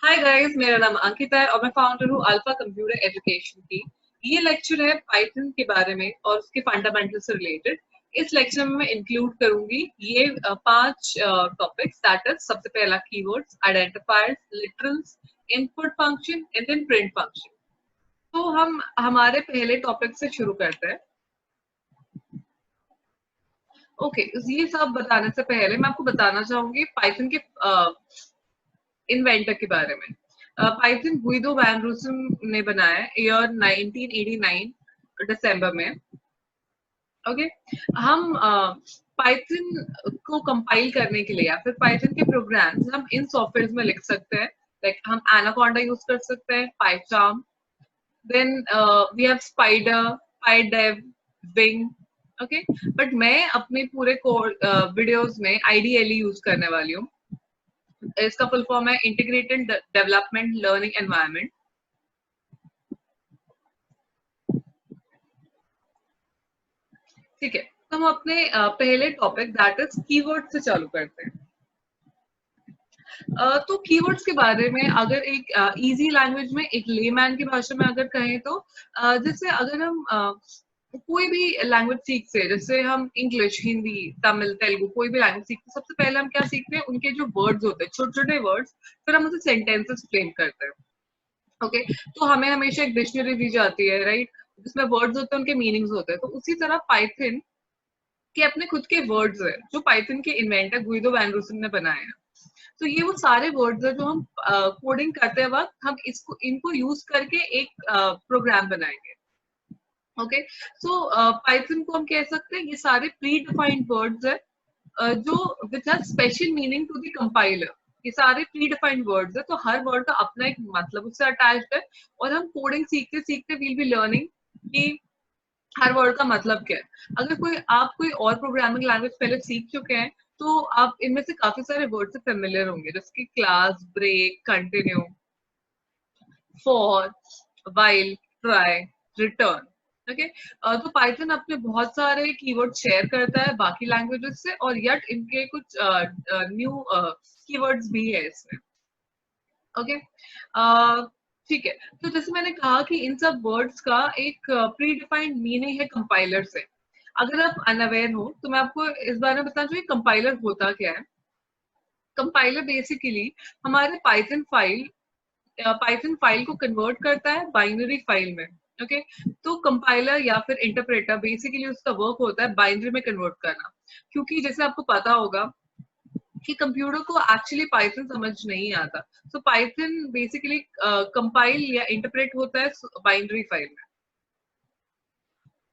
Hi guys, मेरा नाम अंकिता है और मैं फाउंडर हूँ अल्फा कंप्यूटर एजुकेशन की। ये लेक्चर है पाइथन के बारे में और उसके फंडामेंटल से रिलेटेड। इस लेक्चर में मैं इंक्लूड करूंगी ये 5 टॉपिक्स। दैट इज सबसे पहला keywords, identifiers, literals, input function and then print function. तो हम हमारे पहले टॉपिक से शुरू करते हैं। ओके, ये सब बताने से पहले मैं आपको बताना चाहूंगी पाइथन के इन्वेंटर के बारे में। पाइथन गुइदो वैन रूसन ने बनाया ईयर 1989 दिसंबर में। ओके, हम पाइथन को कंपाइल करने के लिए या फिर पाइथन के प्रोग्राम्स हम इन सॉफ्टवेयर में लिख सकते हैं। लाइक हम एनाकोंडा यूज कर सकते हैं, PyCharm, then we have Spyder, PyDev, Wing. Okay, but मैं अपने पूरे कोड वीडियोस में आईडीएलई यूज करने वाली हूँ। इसका फुल फॉर्म है इंटीग्रेटेड डेवलपमेंट लर्निंग एनवायरनमेंट। ठीक है, तो हम अपने पहले टॉपिक दैट इज कीवर्ड से चालू करते हैं। तो कीवर्ड्स के बारे में अगर एक इजी लैंग्वेज में, एक लेमैन की भाषा में अगर कहें तो जैसे अगर हम कोई भी लैंग्वेज सीखते हैं, जैसे हम इंग्लिश, हिंदी, तमिल, तेलुगु, कोई भी लैंग्वेज सीखते हैं, सबसे पहले हम क्या सीखते हैं, उनके जो वर्ड्स होते हैं, छोटे छोटे वर्ड्स, फिर हम उसे सेंटेंसेस फ्रेम करते हैं। ओके, तो हमें हमेशा एक डिक्शनरी दी जाती है, राइट, जिसमें वर्ड्स होते हैं, उनके मीनिंग्स होते हैं। तो उसी तरह पाइथन के अपने खुद के वर्ड्स है जो पाइथन के इन्वेंटर गुइदो वैन रूसन ने बनाए हैं। तो ये वो सारे वर्ड्स है जो हम कोडिंग करते वक्त हम इसको इनको यूज करके एक प्रोग्राम बनाएंगे। ओके, सो पाइथन को हम कह सकते हैं ये सारे प्री डिफाइंड वर्ड्स है जो which have special meaning to the compiler. ये सारे प्री डिफाइंड वर्ड्स है, तो हर वर्ड का अपना एक मतलब उससे अटैच्ड है। और हम कोडिंग सीखते सीखते वील बी लर्निंग कि हर वर्ड का मतलब क्या है। अगर आप कोई और प्रोग्रामिंग लैंग्वेज पहले सीख चुके हैं तो आप इनमें से काफी सारे वर्ड से फेमिलियर होंगे, जैसे कि class, break, continue, for, while, try, return. Okay, तो पाइथन अपने बहुत सारे कीवर्ड शेयर करता है बाकी लैंग्वेजेस से, और यट इनके कुछ न्यू कीवर्ड्स भी है इसमें। ओके, ठीक है। तो जैसे मैंने कहा कि इन सब वर्ड्स का एक प्री डिफाइंड मीनिंग है कंपाइलर से। अगर आप अनअवेयर हो तो मैं आपको इस बारे में बताना चाहिए कंपाइलर होता क्या है। कंपाइलर बेसिकली हमारे पाइथन फाइल को कन्वर्ट करता है बाइनरी फाइल में। ओके, तो कंपाइलर या फिर इंटरप्रेटर बेसिकली उसका वर्क होता है बाइनरी में कन्वर्ट करना। क्योंकि जैसे आपको पता होगा कि कंप्यूटर को एक्चुअली पाइथन समझ नहीं आता, सो पाइथन बेसिकली कंपाइल या इंटरप्रेट होता है बाइनरी फाइल में।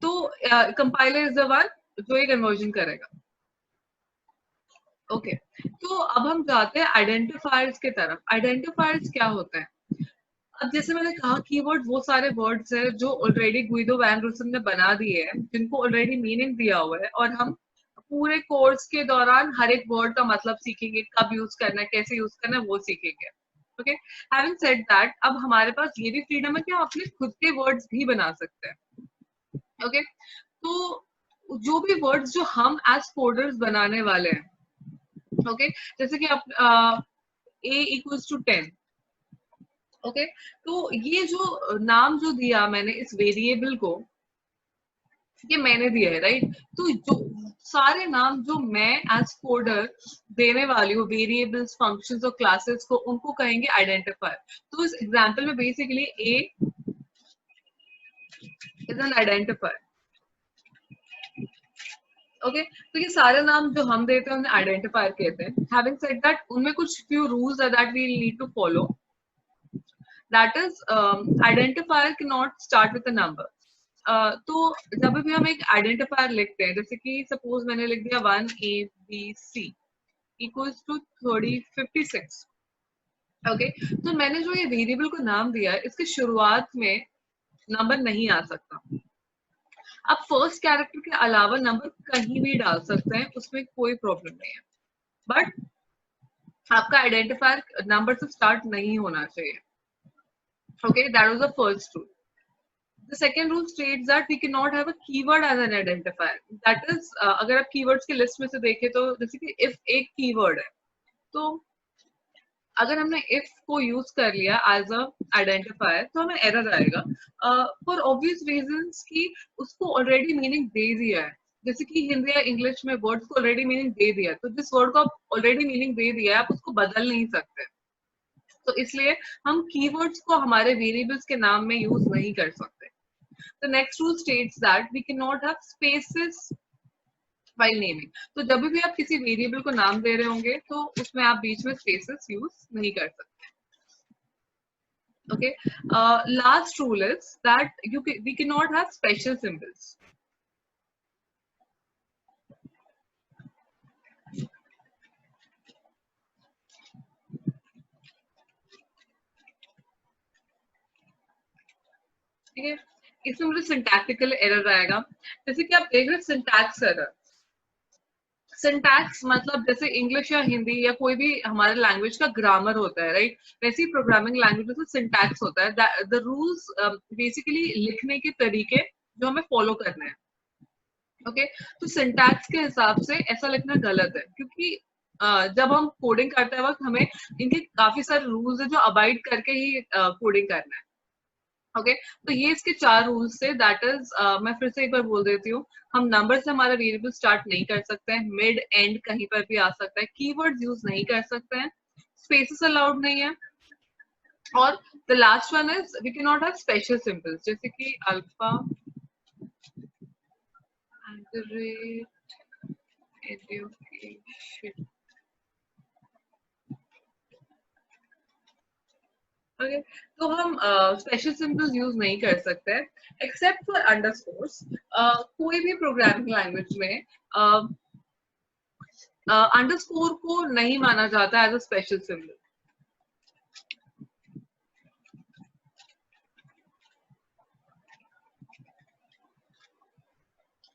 तो कंपाइलर इज द वन जो ये कन्वर्जन करेगा। ओके, तो अब हम जाते हैं आइडेंटिफायर्स की तरफ। आइडेंटिफायर्स क्या होता है? अब जैसे मैंने कहा कीवर्ड वो सारे वर्ड्स है जो ऑलरेडी गुइदो वैन रूसन ने बना दिए हैं, जिनको ऑलरेडी मीनिंग दिया हुआ है, और हम पूरे कोर्स के दौरान हर एक वर्ड का मतलब सीखेंगे, कब यूज करना है, कैसे यूज करना है, वो सीखेंगे। ओके, हैविंग सेड दैट, अब हमारे पास ये भी फ्रीडम है कि हम अपने खुद के वर्ड्स भी बना सकते हैं। ओके, तो जो भी वर्ड्स जो हम एज कोडर्स बनाने वाले हैं, ओके, जैसे कि आप a इक्वल्स टू 10। ओके, तो ये जो नाम जो दिया मैंने इस वेरिएबल को, ये मैंने दिया है, राइट। तो जो सारे नाम जो मैं एज कोडर देने वाली हूँ, वेरिएबल्स, फंक्शंस और क्लासेस को, उनको कहेंगे आइडेंटिफायर। तो इस एग्जांपल में basically a is an identifier. Okay, तो ये सारे नाम जो हम देते हैं उन्हें आइडेंटिफायर कहते हैं। हैविंग सेड दैट, उनमें कुछ फ्यू रूल्स है that we need to follow. That is identifier can not start with a number. तो जब भी हम एक आइडेंटिफायर लिखते हैं, जैसे कि सपोज मैंने लिख दिया 1 A B C equals to 3056। Okay, तो मैंने जो ये वेरिएबल को नाम दिया है, इसकी शुरुआत में नंबर नहीं आ सकता। आप फर्स्ट कैरेक्टर के अलावा नंबर कहीं भी डाल सकते हैं, उसमें कोई प्रॉब्लम नहीं है, बट आपका आइडेंटिफायर नंबर से स्टार्ट नहीं होना चाहिए। Okay, that was the first rule. The second rule states that we cannot have a keyword as an identifier. That is, अगर आप keywords की लिस्ट में से देखें तो जैसे कि if एक keyword है, तो अगर हमने इफ को यूज कर लिया एज अ आइडेंटिफायर तो हमें एरर आएगा फॉर ऑब्वियस रीजंस कि उसको ऑलरेडी मीनिंग दे दिया है। जैसे कि हिंदी या इंग्लिश में वर्ड्स को ऑलरेडी मीनिंग दे दिया है, तो जिस वर्ड को आप ऑलरेडी मीनिंग दे दिया है आप उसको बदल नहीं सकते। तो इसलिए हम कीवर्ड्स को हमारे वेरिएबल्स के नाम में यूज नहीं कर सकते। The next rule states that we cannot have spaces while naming. तो जब भी आप किसी वेरिएबल को नाम दे रहे होंगे तो उसमें आप बीच में स्पेसेस यूज नहीं कर सकते। Okay. Last rule is that we cannot have special symbols. ठीक है, इसमें मुझे सिंटैक्टिकल एरर आएगा। जैसे कि आप देख रहे हैं सिंटैक्स एरर। सिंटैक्स मतलब जैसे इंग्लिश या हिंदी या कोई भी हमारे लैंग्वेज का ग्रामर होता है, राइट? वैसे ही प्रोग्रामिंग लैंग्वेज में सिंटैक्स होता है, द रूल्स बेसिकली लिखने के तरीके जो हमें फॉलो करने हैं। ओके, तो सिंटैक्स के हिसाब से ऐसा लिखना गलत है, क्योंकि जब हम कोडिंग करते वक्त हमें इनके काफी सारे रूल्स है जो अबाइड करके ही कोडिंग करना है। ओके, तो ये इसके 4 रूल्स थे। दैट इज, मैं फिर से एक बार बोल देती हूँ, हम नंबर से हमारा वेरिएबल स्टार्ट नहीं कर सकते हैं, मिड एंड कहीं पर भी आ सकता है, कीवर्ड्स यूज नहीं कर सकते हैं, स्पेसेस अलाउड नहीं है, और the last one is we can not have special symbols जैसे कि अल्फा एजुकेशन। ओके, तो हम स्पेशल सिंबल्स यूज नहीं कर सकते हैं एक्सेप्ट फॉर अंडरस्कोर्स। कोई भी प्रोग्रामिंग लैंग्वेज में अंडरस्कोर को नहीं माना जाता as a special symbol.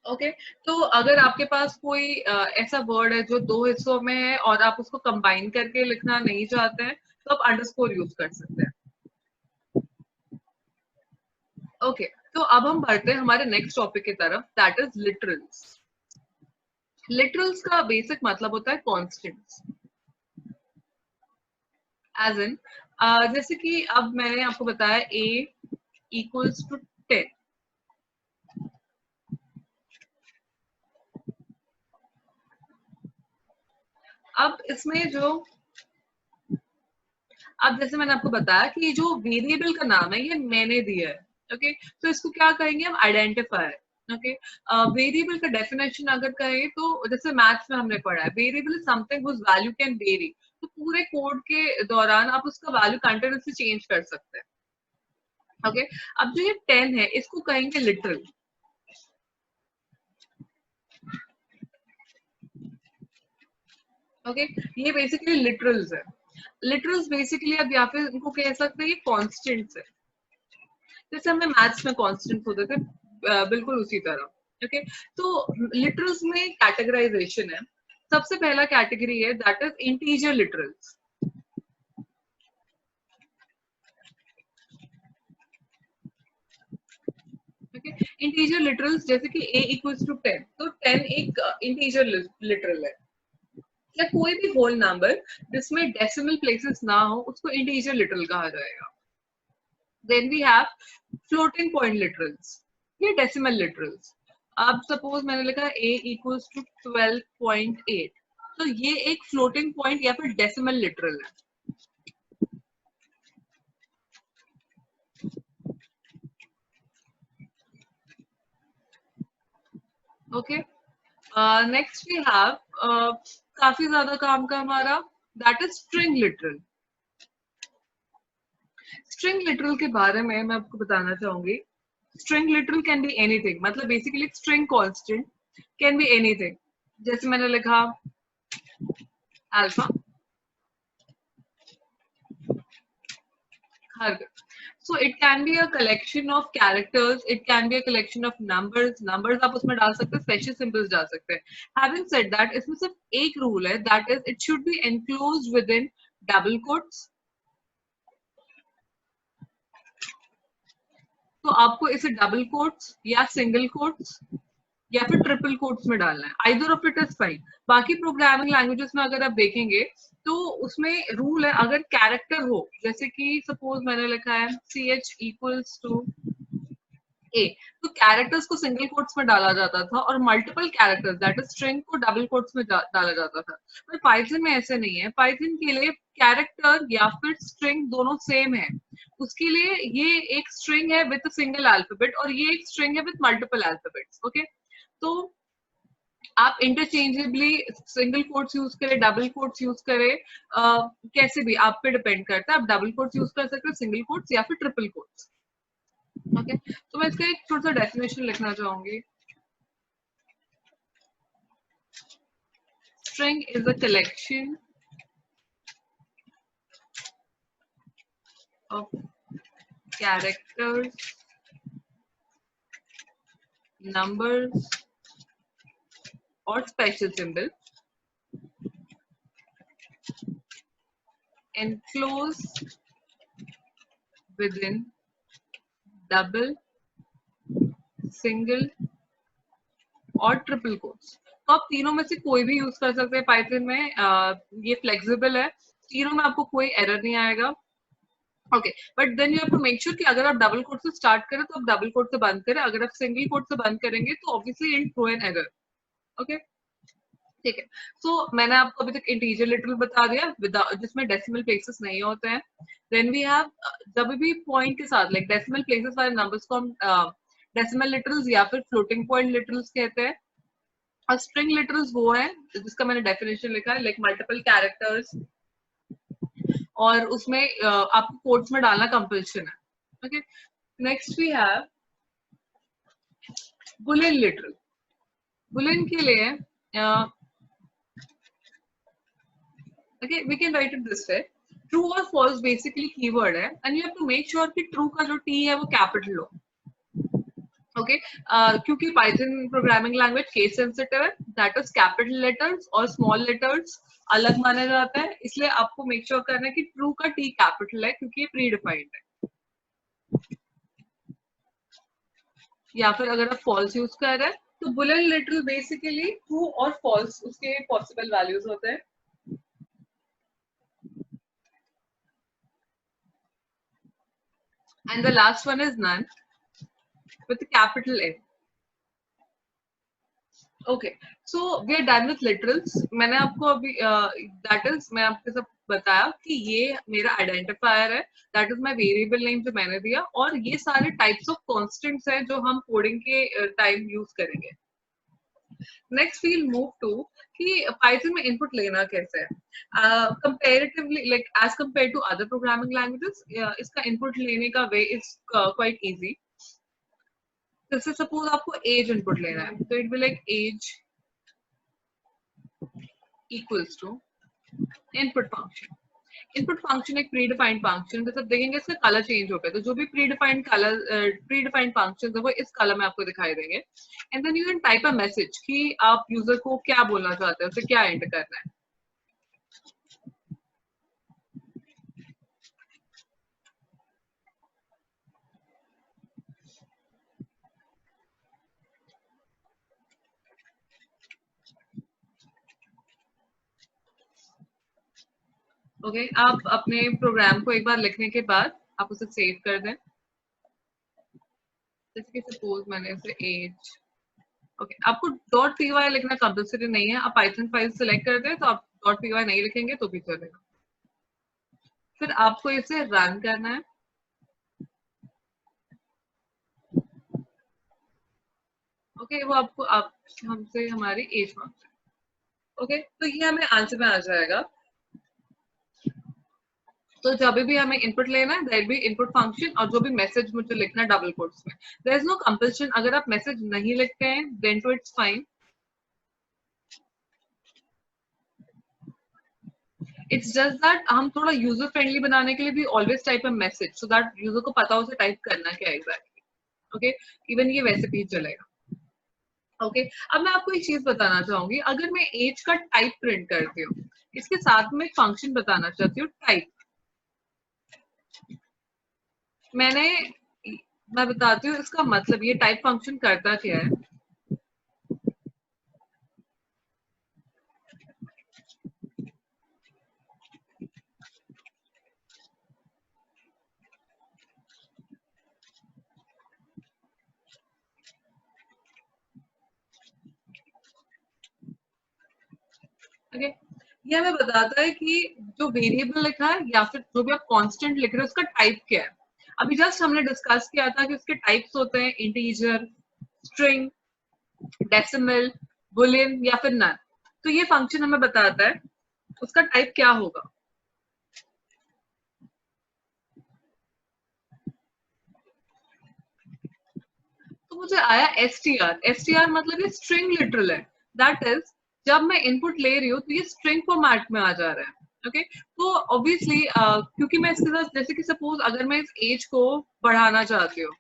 Okay, तो अगर आपके पास कोई ऐसा वर्ड है जो 2 हिस्सों में है और आप उसको कंबाइन करके लिखना नहीं चाहते हैं तो आप अंडरस्कोर यूज कर सकते हैं। ओके, तो अब हम बढ़ते हैं हमारे नेक्स्ट टॉपिक की तरफ, दैट इज लिटरल्स। लिटरल्स का बेसिक मतलब होता है कॉन्स्टेंट्स। एज इन, जैसे कि अब मैंने आपको बताया a इक्वल्स टू 10। अब इसमें जो, अब जैसे मैंने आपको बताया कि ये जो वेरिएबल का नाम है ये मैंने दिया है। ओके, तो इसको क्या कहेंगे हम? आइडेंटिफायर। ओके, वेरिएबल का डेफिनेशन अगर कहें तो जैसे मैथ्स में हमने पढ़ा है, variable is something whose value can vary. तो पूरे कोड के दौरान आप उसका वैल्यू कंटिन्यूअसली चेंज कर सकते हैं। ओके, अब जो ये 10 है इसको कहेंगे लिटरल। ओके, ये बेसिकली लिटरल्स है। लिटरल्स बेसिकली अब या फिर इनको कह सकते हैं ये कॉन्स्टेंट्स है, जैसे हमें मैथ्स में कॉन्स्टेंट्स होते थे, बिल्कुल उसी तरह। ओके, तो लिटरल्स में कैटेगराइजेशन है। सबसे पहला कैटेगरी है that is integer literals. Okay, integer literals जैसे कि a इक्वल्स टू 10, तो 10 एक इंटीजर लिटरल है। या कोई भी होल नंबर जिसमें डेसिमल प्लेसेस ना हो उसको इंटीजर लिटरल कहा जाएगा। Then we have floating point literals, ये डेसिमल लिटरल्स। अब सपोज मैंने लिखा a इक्वल्स टू 12.8, तो ये एक फ्लोटिंग पॉइंट या फिर डेसिमल लिटरल है। ओके, नेक्स्ट वी हैव काफी ज्यादा काम का हमारा, that is string literal. String literal के बारे में मैं आपको बताना चाहूंगी। String literal can be anything, मतलब basically string constant can be anything. जैसे मैंने लिखा अल्फा हर, so it can be a collection of characters, it can be a collection of numbers आप उसमें डाल सकते हैं, special symbols डाल सकते हैं। Having said that, इसमें सिर्फ एक रूल है, that is it should be enclosed within double quotes। तो आपको इसे डबल कोट्स या सिंगल कोट्स या फिर ट्रिपल कोट्स में डालना है, either of it is fine. बाकी प्रोग्रामिंग लैंग्वेजेस में अगर आप देखेंगे तो उसमें रूल है, अगर कैरेक्टर हो, जैसे कि सपोज मैंने लिखा है ch इक्वल्स टू ए, तो कैरेक्टर्स को सिंगल कोट्स में डाला जाता था और multiple characters that is string को डबल कोट्स में डाला जाता था। पर पाइथन में ऐसे नहीं है, पाइथन के लिए कैरेक्टर या फिर स्ट्रिंग दोनों सेम है। उसके लिए ये एक स्ट्रिंग है विद सिंगल अल्फाबेट और ये एक स्ट्रिंग है विद मल्टीपल अल्फाबेट्स। ओके, तो आप इंटरचेंजेबली सिंगल कोट्स यूज करें, डबल कोट्स यूज करें, कैसे भी आप पे डिपेंड करता है। आप डबल कोट्स यूज कर सकते हैं, सिंगल कोट्स या फिर ट्रिपल कोट्स। ओके, तो मैं इसका एक छोटा सा डेफिनेशन लिखना चाहूंगी। String is a collection of characters, numbers और special symbol enclosed within double, single और ट्रिपल कोट्स। तो आप तीनों में से कोई भी यूज कर सकते हैं पाइथन में। ये फ्लेक्सिबल है, तीनों में आपको कोई एरर नहीं आएगा। Okay, but then you have to make sure कि अगर आप डबल कोट से स्टार्ट करें तो आप डबल कोट से बंद करें, अगर आप सिंगल कोट से बंद करेंगे तो obviously it throw an error. Okay, ठीक है। सो मैंने आपको अभी तक इंटीजर लिटरल बता दिया जिसमें डेसिमल प्लेसेस नहीं होते हैं। देन वी हैव जब भी पॉइंट के साथ लाइक डेसिमल प्लेसेस वाले नंबर्स को हम डेसिमल लिटरल्स या फिर फ्लोटिंग पॉइंट लिटरल्स कहते हैं। और स्ट्रिंग लिटरल्स वो है जिसका मैंने डेफिनेशन लिखा है, लाइक मल्टीपल कैरेक्टर्स और उसमें आपको कोट्स में डालना कंपल्शन है। Okay, next we have boolean literal. Boolean के लिए okay, we can write it this way, true or false basically keyword है and you have to make sure कि true का जो t है वो कैपिटल हो। ओके, क्योंकि Python programming language case sensitive है, दैट इज कैपिटल लेटर्स और स्मॉल लेटर्स अलग माना जाता है, इसलिए आपको मेक श्योर करना है कि ट्रू का टी कैपिटल है क्योंकि ये प्री डिफाइंड है। या फिर अगर आप फॉल्स यूज कर रहे हैं तो बुलियन लिटरल बेसिकली ट्रू और फॉल्स उसके पॉसिबल वैल्यूज होते हैं। And the last one is none with a capital N. Okay, so we are done with literals. मैंने आपको अभी दैट इज मैं आपके साथ बताया कि ये मेरा आइडेंटिफायर है, that is my variable name जो मैंने दिया, और ये सारे टाइप्स ऑफ कॉन्स्टेंट्स हैं जो हम कोडिंग के टाइम यूज करेंगे। नेक्स्ट वील मूव टू कि पाइथन में इनपुट लेना कैसे है comparatively like as compare to other programming languages. इसका इनपुट लेने का वे इज क्वाइट इजी। जैसे सपोज आपको एज इनपुट लेना है तो it will like as equals to input function. Input function एक प्रीडिफाइंड फंक्शन, जैसे देखेंगे इसका कलर चेंज हो गया, तो जो भी प्रीडिफाइंड कलर प्रीडिफाइंड फंक्शन है वो इस कलर में आपको दिखाई देंगे। And then you can type a message कि आप यूजर को क्या बोलना चाहते हैं, उसे क्या एंटर करना है। ओके, आप अपने प्रोग्राम को एक बार लिखने के बाद आप उसे सेव कर दें। जैसे कि सपोज मैंने इसे एज, ओके, आपको डॉट पी वाई लिखना कंपल्सरी नहीं है, आप पाइथन फाइल सेलेक्ट कर दें तो आप डॉट पी वाई नहीं लिखेंगे तो भी चलेगा। फिर आपको इसे रन करना है। ओके, वो आपको आप हमसे हमारी एज मांगता है। ओके, तो ये हमें आंसर में आ जाएगा। तो जब भी हमें इनपुट लेना है देयर बी इनपुट फंक्शन, और जो भी मैसेज मुझे लिखना है डबल कोट्स में। देयर इज नो कंपल्शन, अगर आप मैसेज नहीं लिखते हैं then too it's fine. It's just that हम थोड़ा यूजर फ्रेंडली बनाने के लिए भी always type a message so that user को पता हो उसे टाइप करना क्या है एग्जैक्टली। ओके, इवन ये वैसे भी चलेगा। ओके, अब मैं आपको एक चीज बताना चाहूंगी, अगर मैं एज का टाइप प्रिंट करती हूँ, इसके साथ में एक फंक्शन बताना चाहती हूँ टाइप। मैंने मैं बताती हूँ इसका मतलब, ये टाइप फंक्शन करता क्या है। ओके, ये हमें बताता है कि जो वेरिएबल लिखा है या फिर जो भी आप कांस्टेंट लिख रहे हो उसका टाइप क्या है। अभी जस्ट हमने डिस्कस किया था कि उसके टाइप्स होते हैं इंटीजर, स्ट्रिंग, डेसिमल, बुलियन या फिर नन। तो ये फंक्शन हमें बताता है उसका टाइप क्या होगा। तो मुझे आया एसटीआर। एसटीआर मतलब ये स्ट्रिंग लिटरल है। दैट इज, जब मैं इनपुट ले रही हूँ तो ये स्ट्रिंग फॉर्मेट में आ जा रहा है। ओके, तो ऑब्वियसली क्योंकि मैं इसके साथ, जैसे कि सपोज अगर मैं इस एज को बढ़ाना चाहती हूँ,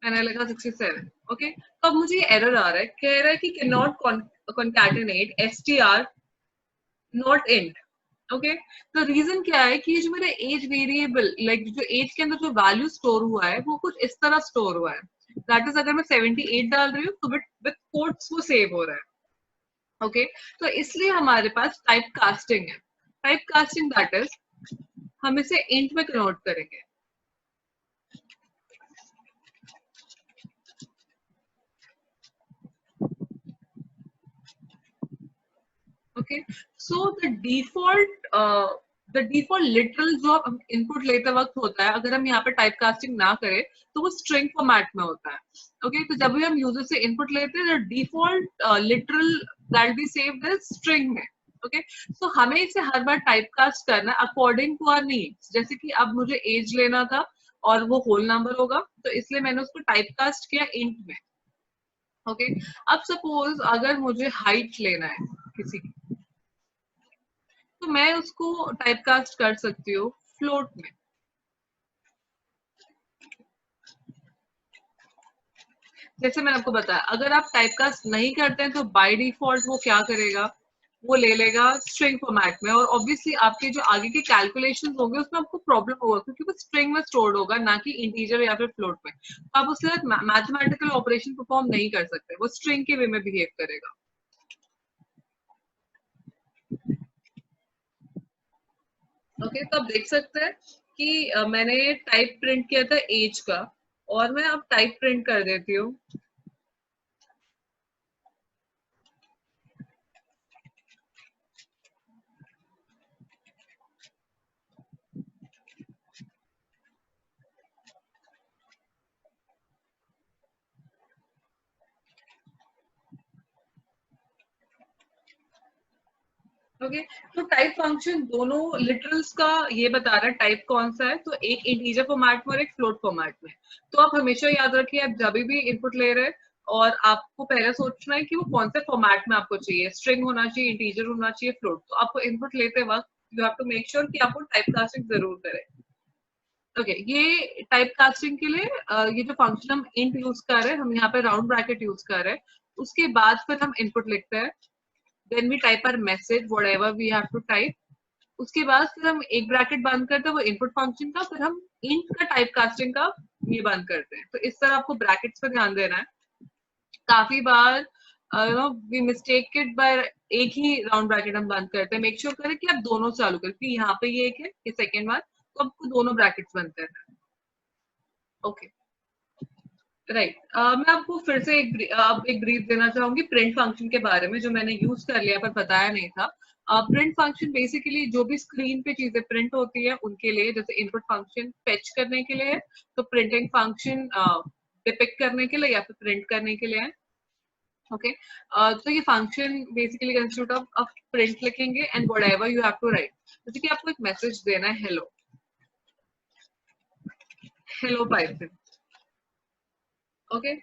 मैंने लिखा 67। ओके, तो अब मुझे ये एरर आ रहा है, कह रहा है कि can not concatenate STR not int. Okay, तो रीजन क्या है कि ये जो मेरा एज वेरिएबल, लाइक जो एज के अंदर जो वैल्यू स्टोर हुआ है वो कुछ इस तरह स्टोर हुआ है। दैट इज, अगर मैं 78 डाल रही हूँ तो विद कोट्स वो सेव हो रहा है। ओके, तो इसलिए हमारे पास टाइप कास्टिंग है। टाइप कास्टिंग दैट इज, हम इसे इंट में कन्वर्ट करेंगे। Okay, so the default literal जो हम इनपुट लेते वक्त होता है, अगर हम यहाँ पे टाइप कास्टिंग ना करें तो वो स्ट्रिंग फॉर्मेट में होता है। ओके, तो जब भी हम यूजर से इनपुट लेते हैं, default literal that be saved as string में। ओके, सो हमें इसे हर बार टाइप कास्ट करना है अकॉर्डिंग टू आवर नीड्स। जैसे कि अब मुझे एज लेना था और वो होल नंबर होगा, तो इसलिए मैंने उसको टाइप कास्ट किया इंट में। ओके, अब सपोज अगर मुझे हाइट लेना है किसी की, तो मैं उसको टाइप कास्ट कर सकती हूँ फ्लोट में। जैसे मैंने आपको बताया, अगर आप टाइप कास्ट नहीं करते हैं तो बाय डिफॉल्ट वो क्या करेगा, वो ले लेगा स्ट्रिंग फॉर्मेट में, और ऑब्वियसली आपके जो आगे के कैलकुलेशन होंगे उसमें आपको प्रॉब्लम होगा, क्योंकि वो स्ट्रिंग में स्टोर्ड होगा, ना कि इंटीजर या फिर फ्लोट में। तो आप उसके साथ मैथमेटिकल ऑपरेशन परफॉर्म नहीं कर सकते, वो स्ट्रिंग के वे में बिहेव करेगा। ओके, तो आप देख सकते हैं कि मैंने टाइप प्रिंट किया था एज का, और मैं अब टाइप प्रिंट कर देती हूँ। ओके, तो टाइप फंक्शन दोनों लिटरल्स का ये बता रहा है टाइप कौन सा है, तो एक इंटीजर फॉर्मेट में और एक फ्लोट फॉर्मेट में। तो आप हमेशा याद रखिए, आप जब भी इनपुट ले रहे हैं, और आपको पहले सोचना है कि वो कौन से फॉर्मेट में आपको चाहिए, स्ट्रिंग होना चाहिए, इंटीजर होना चाहिए, फ्लोट। तो आपको इनपुट लेते वक्त you have to make sure कि आपको टाइप कास्टिंग जरूर करें। ओके, ये टाइप कास्टिंग के लिए ये जो फंक्शन हम इंट यूज कर रहे हैं, हम यहाँ पे राउंड ब्रैकेट यूज कर रहे हैं। उसके बाद फिर हम इनपुट लिखते हैं, then we type our message whatever we have to type. उसके बाद फिर हम एक ब्रैकेट बंद करते हैं वो इनपुट फंक्शन का, फिर हम इंट का टाइप कास्टिंग का ये बंद करते हैं। तो इस तरह आपको ब्रैकेट्स पे ध्यान देना है। काफी बार you know we mistake it by एक ही राउंड ब्रैकेट हम बंद करते हैं। मेक श्योर करें कि आप दोनों चालू करें, क्योंकि यहाँ पे ये एक है, ये सेकेंड बार, तो आपको दोनों ब्रैकेट्स बंद करना है। Okay, right. मैं आपको फिर से अब एक ब्रीफ देना चाहूंगी प्रिंट फंक्शन के बारे में, जो मैंने यूज कर लिया पर बताया नहीं था। प्रिंट फंक्शन बेसिकली जो भी स्क्रीन पे चीजें प्रिंट होती है उनके लिए, जैसे इनपुट फंक्शन फेच करने के लिए है, तो प्रिंटिंग फंक्शन डिपिक्ट करने के लिए या फिर प्रिंट करने के लिए है। ओके, तो ये function basically consist of print लिखेंगे and whatever you have to write. जैसे कि आपको एक मैसेज देना है, हेलो, हेलो पाइथन। ओके,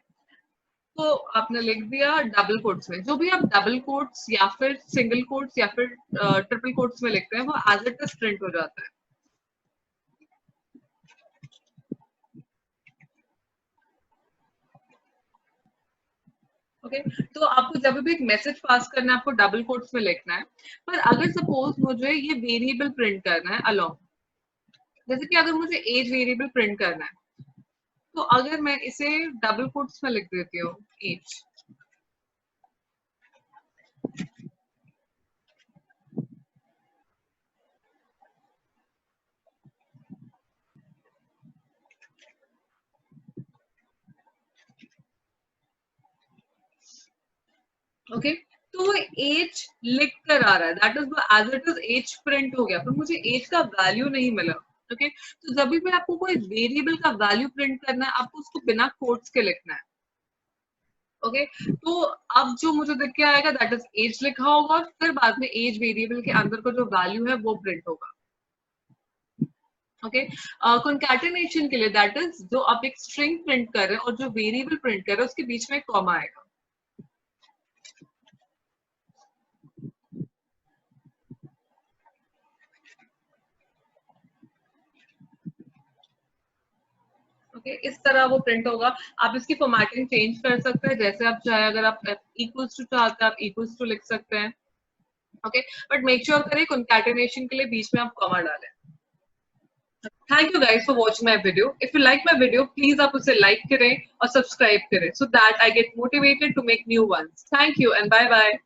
तो आपने लिख दिया डबल कोट्स में। जो भी आप डबल कोट्स या फिर सिंगल कोट्स या फिर ट्रिपल कोट्स में लिखते हैं वो एज इट इज प्रिंट हो जाता है। ओके, तो आपको जब भी एक मैसेज पास करना है आपको डबल कोट्स में लिखना है। पर अगर सपोज मुझे ये वेरिएबल प्रिंट करना है अलोंग, जैसे कि अगर मुझे एज वेरिएबल प्रिंट करना है, तो अगर मैं इसे डबल कोट्स में लिख देती हूँ एज, ओके तो वो एज लिख कर आ रहा है, that is as it is as print हो गया, पर मुझे एज का वैल्यू नहीं मिला। ओके तो जब भी आपको कोई वेरिएबल का वैल्यू प्रिंट करना है, आपको उसको बिना कोट्स के लिखना है। ओके तो अब जो मुझे दिख के आएगा दैट इज एज लिखा होगा, फिर बाद में एज वेरिएबल के अंदर का जो वैल्यू है वो प्रिंट होगा। ओके कॉन्कैटिनेशन के लिए दैट इज जो आप एक स्ट्रिंग प्रिंट कर रहे हैं और जो वेरिएबल प्रिंट कर रहे हैं उसके बीच में कॉमा आएगा। ओके इस तरह वो प्रिंट होगा। आप इसकी फॉर्मेटिंग चेंज कर सकते हैं जैसे आप चाहे, अगर आप इक्वल्स टू चाहते हैं आप इक्वल्स टू लिख सकते हैं। ओके बट मेक श्योर करें कॉन्कैटिनेशन के लिए बीच में आप कॉमा डालें। Thank you guys for watching my video. If you like my video please आप उसे लाइक करें और सब्सक्राइब करें so that I get motivated to make new ones. Thank you and bye bye.